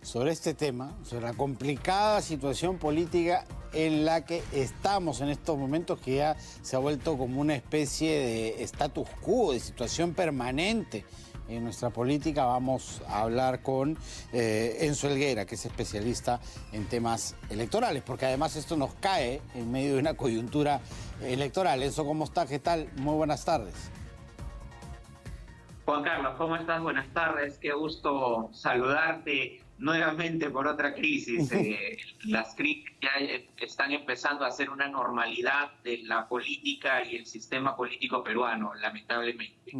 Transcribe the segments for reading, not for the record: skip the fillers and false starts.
sobre este tema, sobre la complicada situación política en la que estamos en estos momentos, que ya se ha vuelto como una especie de status quo, de situación permanente en nuestra política. Vamos a hablar con Enzo Helguera, que es especialista en temas electorales, porque además esto nos cae en medio de una coyuntura electoral. Enzo, ¿cómo está? ¿Qué tal? Muy buenas tardes. Juan Carlos, ¿cómo estás? Buenas tardes, qué gusto saludarte nuevamente por otra crisis. Las crisis ya están empezando a ser una normalidad de la política y el sistema político peruano, lamentablemente.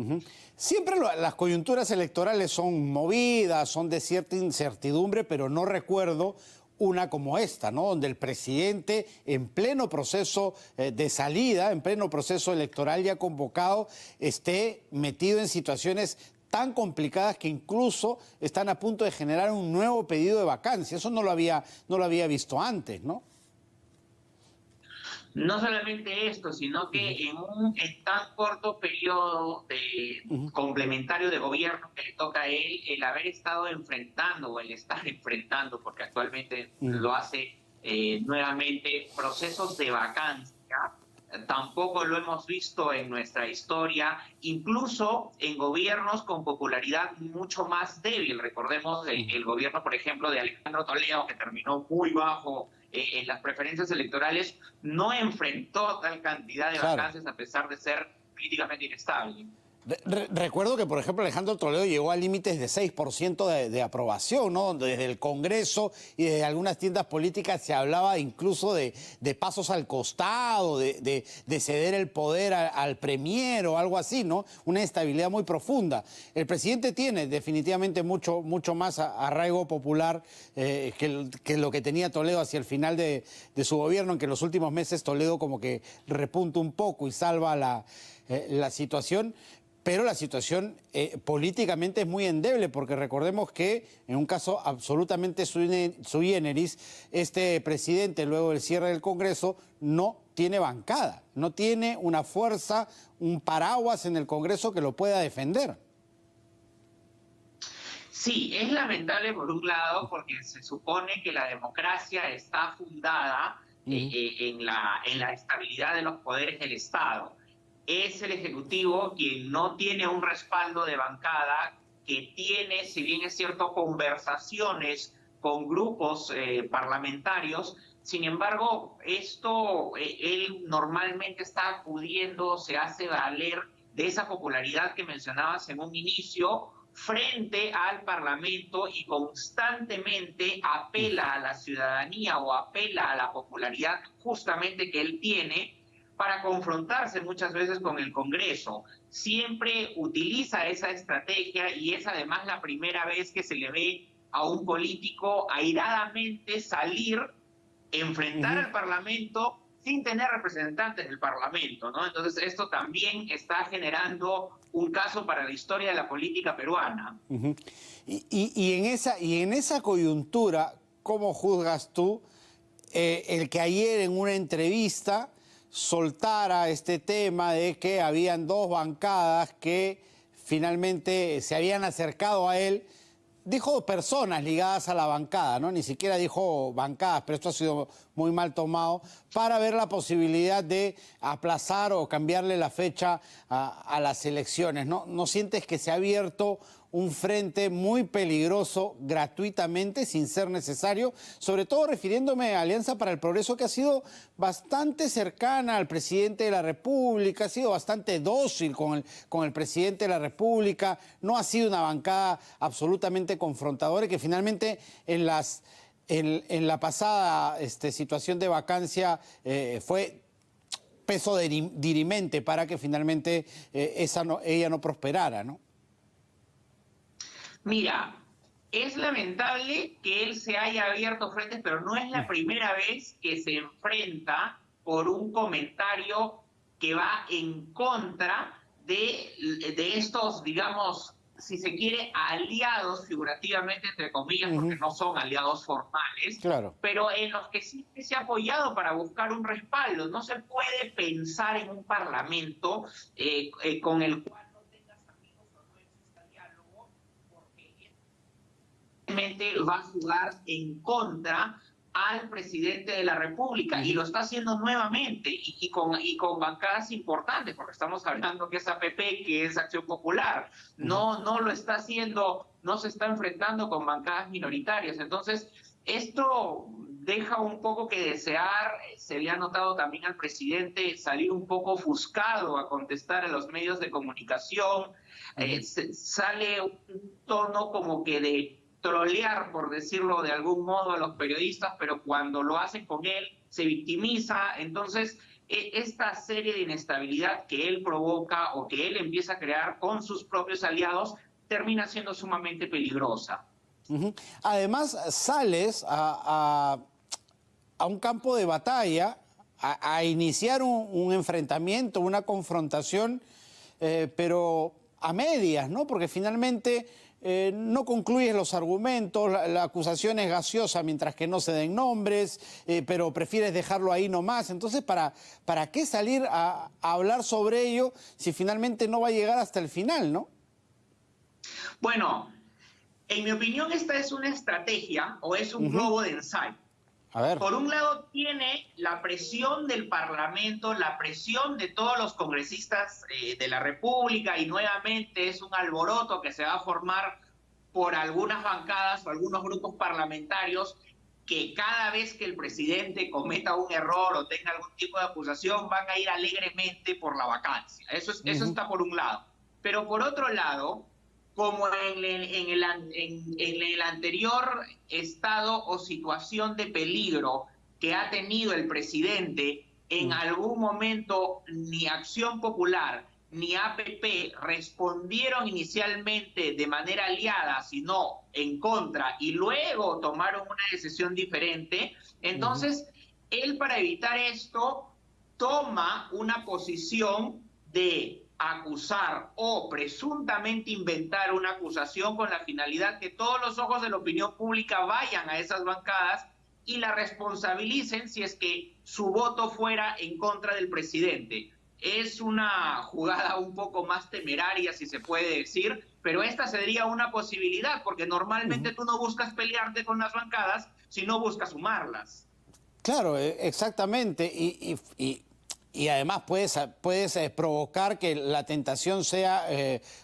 Siempre las coyunturas electorales son movidas, son de cierta incertidumbre, pero no recuerdo una como esta, ¿no? Donde el presidente, en pleno proceso de salida, en pleno proceso electoral ya convocado, esté metido en situaciones tan complicadas que incluso están a punto de generar un nuevo pedido de vacancia. Eso no lo había visto antes, ¿no? No solamente esto, sino que en tan corto periodo de complementario de gobierno que le toca a él, el haber estado enfrentando, o el estar enfrentando, porque actualmente lo hace nuevamente, procesos de vacancia, tampoco lo hemos visto en nuestra historia, incluso en gobiernos con popularidad mucho más débil. Recordemos el gobierno, por ejemplo, de Alejandro Toledo, que terminó muy bajo en las preferencias electorales, no enfrentó tal cantidad de Claro. vacancias a pesar de ser políticamente inestable. Recuerdo que, por ejemplo, Alejandro Toledo llegó a límites de 6% de aprobación, ¿no? Desde el Congreso y desde algunas tiendas políticas se hablaba incluso de pasos al costado, de ceder el poder al premier o algo así, ¿no? Una estabilidad muy profunda. El presidente tiene definitivamente mucho más arraigo popular que lo que tenía Toledo hacia el final de su gobierno, en que en los últimos meses Toledo como que repunta un poco y salva la situación. Pero la situación políticamente es muy endeble, porque recordemos que en un caso absolutamente sui generis, este presidente, luego del cierre del Congreso, no tiene bancada, no tiene una fuerza, un paraguas en el Congreso que lo pueda defender. Sí, es lamentable por un lado porque se supone que la democracia está fundada en la estabilidad de los poderes del Estado. Es el Ejecutivo quien no tiene un respaldo de bancada, que tiene, si bien es cierto, conversaciones con grupos parlamentarios. Sin embargo, él normalmente está acudiendo, se hace valer de esa popularidad que mencionabas en un inicio, frente al Parlamento, y constantemente apela a la ciudadanía o apela a la popularidad justamente que él tiene para confrontarse muchas veces con el Congreso. Siempre utiliza esa estrategia, y es además la primera vez que se le ve a un político airadamente salir, enfrentar al Parlamento sin tener representantes del Parlamento, ¿no? Entonces esto también está generando un caso para la historia de la política peruana. Y en esa coyuntura, ¿cómo juzgas tú el que ayer en una entrevista soltara este tema de que habían dos bancadas que finalmente se habían acercado a él? Dijo personas ligadas a la bancada, ¿no? Ni siquiera dijo bancadas, pero esto ha sido muy mal tomado, para ver la posibilidad de aplazar o cambiarle la fecha a las elecciones, ¿no? ¿No sientes que se ha abierto un frente muy peligroso gratuitamente, sin ser necesario? Sobre todo refiriéndome a Alianza para el Progreso, que ha sido bastante cercana al presidente de la República, ha sido bastante dócil con el presidente de la República, no ha sido una bancada absolutamente confrontadora, y que finalmente en la pasada situación de vacancia fue peso dirimente para que finalmente ella no prosperara, ¿no? Mira, es lamentable que él se haya abierto frentes, pero no es la primera vez que se enfrenta por un comentario que va en contra de estos, digamos, si se quiere, aliados, figurativamente, entre comillas, porque no son aliados formales, Claro. pero en los que sí se ha apoyado para buscar un respaldo. No se puede pensar en un parlamento con el cual no tengas amigos o no exista diálogo, porque va a jugar en contra al presidente de la República y lo está haciendo nuevamente y con bancadas importantes, porque estamos hablando que es APP, que es Acción Popular, no lo está haciendo, no se está enfrentando con bancadas minoritarias. Entonces, esto deja un poco que desear. Se le ha notado también al presidente salir un poco ofuscado a contestar a los medios de comunicación. Sale un tono como que de trolear, por decirlo de algún modo, a los periodistas, pero cuando lo hacen con él se victimiza. Entonces, esta serie de inestabilidad que él provoca o que él empieza a crear con sus propios aliados termina siendo sumamente peligrosa. Además, sales a un campo de batalla, a iniciar un enfrentamiento, una confrontación, pero a medias, ¿no? Porque finalmente no concluyes los argumentos, la acusación es gaseosa mientras que no se den nombres, pero prefieres dejarlo ahí nomás. Entonces, ¿para qué salir a hablar sobre ello si finalmente no va a llegar hasta el final, no? Bueno, en mi opinión esta es una estrategia o es un globo de ensayo. A ver. Por un lado tiene la presión del Parlamento, la presión de todos los congresistas de la República, y nuevamente es un alboroto que se va a formar por algunas bancadas o algunos grupos parlamentarios que cada vez que el presidente cometa un error o tenga algún tipo de acusación van a ir alegremente por la vacancia. Eso está por un lado. Pero por otro lado, como en el anterior estado o situación de peligro que ha tenido el presidente, en algún momento ni Acción Popular ni APP respondieron inicialmente de manera aliada, sino en contra, y luego tomaron una decisión diferente. Entonces, él, para evitar esto, toma una posición de acusar o presuntamente inventar una acusación con la finalidad que todos los ojos de la opinión pública vayan a esas bancadas y la responsabilicen si es que su voto fuera en contra del presidente. Es una jugada un poco más temeraria, si se puede decir, pero esta sería una posibilidad, porque normalmente tú no buscas pelearte con las bancadas, sino buscas sumarlas. Claro, exactamente. Y además puedes provocar que la tentación sea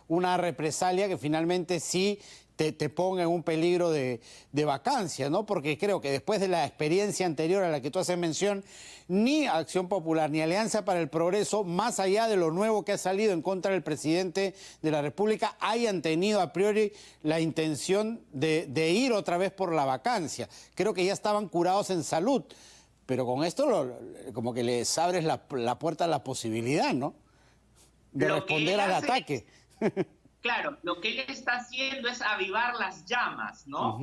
una represalia que finalmente sí te ponga en un peligro de vacancia, ¿no? Porque creo que después de la experiencia anterior a la que tú haces mención, ni Acción Popular ni Alianza para el Progreso, más allá de lo nuevo que ha salido en contra del presidente de la República, hayan tenido a priori la intención de ir otra vez por la vacancia. Creo que ya estaban curados en salud. Pero con esto como que les abres la puerta a la posibilidad, ¿no? De responder al ataque. Claro, lo que él está haciendo es avivar las llamas, ¿no?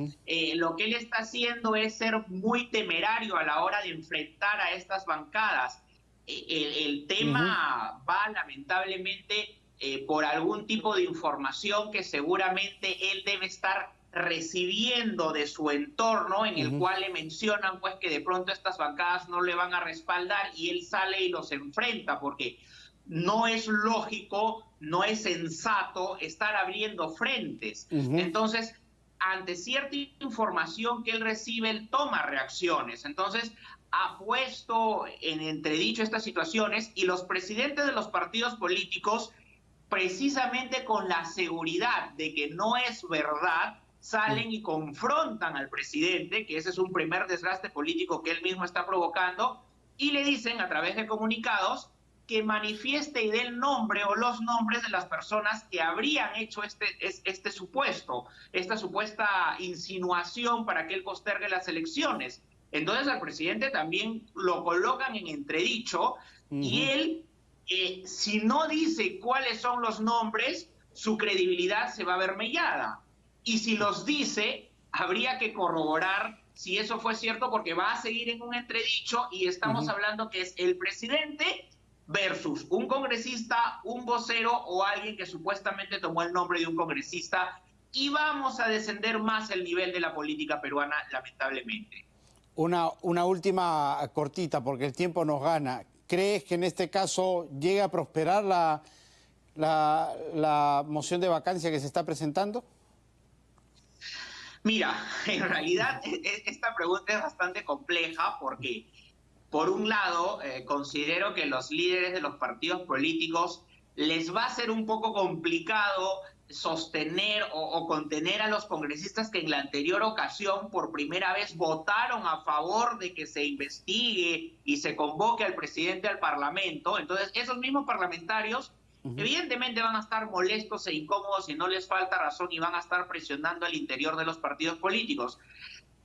Lo que él está haciendo es ser muy temerario a la hora de enfrentar a estas bancadas. El tema va lamentablemente por algún tipo de información que seguramente él debe estar recibiendo de su entorno, en el cual le mencionan pues que de pronto estas bancadas no le van a respaldar, y él sale y los enfrenta, porque no es lógico, no es sensato estar abriendo frentes. Entonces, ante cierta información que él recibe, él toma reacciones. Entonces, ha puesto en entredicho estas situaciones, y los presidentes de los partidos políticos, precisamente con la seguridad de que no es verdad, salen y confrontan al presidente, que ese es un primer desgaste político que él mismo está provocando, y le dicen a través de comunicados que manifieste y dé el nombre o los nombres de las personas que habrían hecho este supuesto, esta supuesta insinuación para que él postergue las elecciones. Entonces al presidente también lo colocan en entredicho, y él, si no dice cuáles son los nombres, su credibilidad se va a ver mellada. Y si los dice, habría que corroborar si eso fue cierto, porque va a seguir en un entredicho, y estamos hablando que es el presidente versus un congresista, un vocero o alguien que supuestamente tomó el nombre de un congresista, y vamos a descender más el nivel de la política peruana, lamentablemente. Una última cortita, porque el tiempo nos gana. ¿Crees que en este caso llegue a prosperar la moción de vacancia que se está presentando? Mira, en realidad esta pregunta es bastante compleja porque, por un lado, considero que los líderes de los partidos políticos les va a ser un poco complicado sostener o contener a los congresistas que en la anterior ocasión por primera vez votaron a favor de que se investigue y se convoque al presidente al Parlamento. Entonces, esos mismos parlamentarios evidentemente van a estar molestos e incómodos y no les falta razón y van a estar presionando al interior de los partidos políticos.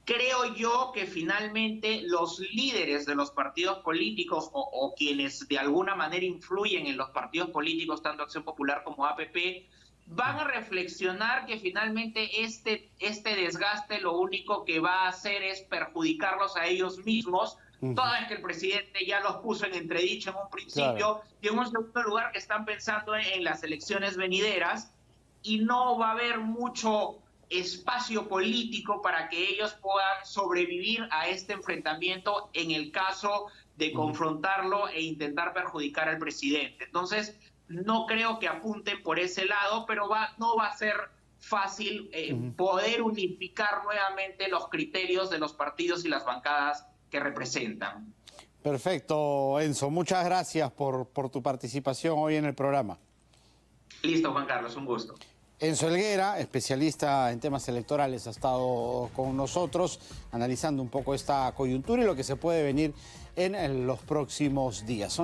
Creo yo que finalmente los líderes de los partidos políticos o quienes de alguna manera influyen en los partidos políticos, tanto Acción Popular como APP, van a reflexionar que finalmente este desgaste lo único que va a hacer es perjudicarlos a ellos mismos, toda vez que el presidente ya los puso en entredicho en un principio, Claro. y en un segundo lugar que están pensando en las elecciones venideras, y no va a haber mucho espacio político para que ellos puedan sobrevivir a este enfrentamiento en el caso de confrontarlo e intentar perjudicar al presidente. Entonces, no creo que apunten por ese lado, pero no va a ser fácil poder unificar nuevamente los criterios de los partidos y las bancadas que representan. Perfecto, Enzo. Muchas gracias por tu participación hoy en el programa. Listo, Juan Carlos, un gusto. Enzo Helguera, especialista en temas electorales, ha estado con nosotros analizando un poco esta coyuntura y lo que se puede venir en los próximos días.